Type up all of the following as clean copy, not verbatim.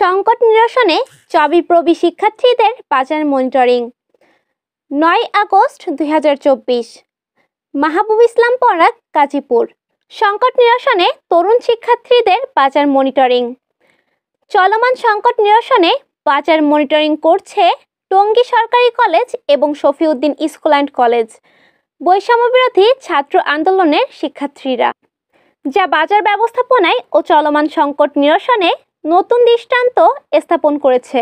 সংকট নিরসনে চবিপ্রবি শিক্ষার্থীদের বাজার মনিটরিং। ৯ আগস্ট ২০২৪। মাহবুব ইসলাম পরাগ, গাজীপুর। সংকট নিরসনে তরুণ শিক্ষার্থীদের বাজার মনিটরিং। চলমান সংকট নিরসনে বাজার মনিটরিং করছে টঙ্গী সরকারি কলেজ এবং শফিউদ্দিন স্কুল অ্যান্ড কলেজ বৈষম্যবিরোধী ছাত্র আন্দোলনের শিক্ষার্থীরা, যা বাজার ব্যবস্থাপনায় ও চলমান সংকট নিরসনে নতুন দৃষ্টান্ত স্থাপন করেছে।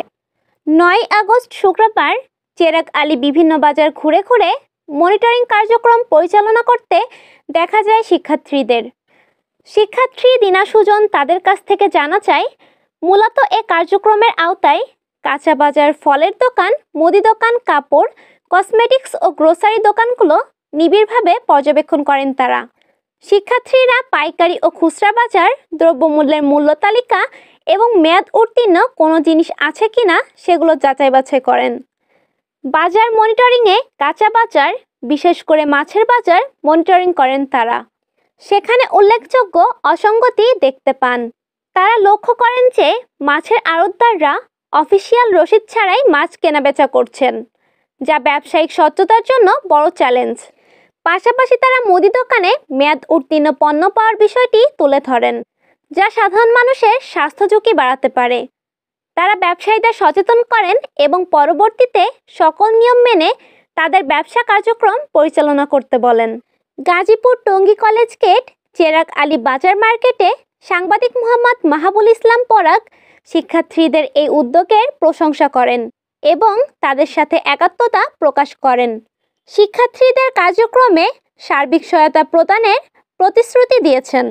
৯ আগস্ট শুক্রবার চেরাগ আলী বিভিন্ন বাজার ঘুরে ঘুরে মনিটরিং কার্যক্রম পরিচালনা করতে দেখা যায় শিক্ষার্থীদের। শিক্ষার্থী দিনা সুজন তাদের কাছ থেকে জানা চায়, মূলত এ কার্যক্রমের আওতায় কাঁচা বাজার, ফলের দোকান, মুদি দোকান, কাপড়, কসমেটিক্স ও গ্রোসারি দোকানগুলো নিবিড়ভাবে পর্যবেক্ষণ করেন তারা। শিক্ষার্থীরা পাইকারি ও খুচরা বাজার, দ্রব্যমূল্যের মূল্য তালিকা এবং মেয়াদ উত্তীর্ণ কোনো জিনিস আছে কিনা সেগুলো যাচাই বাছাই করেন। বাজার মনিটরিংয়ে কাঁচা বাজার, বিশেষ করে মাছের বাজার মনিটরিং করেন তারা। সেখানে উল্লেখযোগ্য অসঙ্গতি দেখতে পান। তারা লক্ষ্য করেন যে মাছের আড়তদাররা অফিসিয়াল রসিদ ছাড়াই মাছ কেনাবেচা করছেন, যা ব্যবসায়িক সত্যতার জন্য বড় চ্যালেঞ্জ। পাশাপাশি তারা মুদি দোকানে মেয়াদ উত্তীর্ণ পণ্য পাওয়ার বিষয়টি তুলে ধরেন, যা সাধারণ মানুষের স্বাস্থ্য ঝুঁকি বাড়াতে পারে। তারা ব্যবসায়ীদের সচেতন করেন এবং পরবর্তীতে সকল নিয়ম মেনে তাদের ব্যবসা কার্যক্রম পরিচালনা করতে বলেন। গাজীপুর টঙ্গী কলেজ গেট চেরাগ আলী বাজার মার্কেটে সাংবাদিক মোহাম্মদ মাহবুব ইসলাম পরাগ শিক্ষার্থীদের এই উদ্যোগের প্রশংসা করেন এবং তাদের সাথে একাত্মতা প্রকাশ করেন। শিক্ষার্থীদের কার্যক্রমে সার্বিক সহায়তা প্রদানের প্রতিশ্রুতি দিয়েছেন।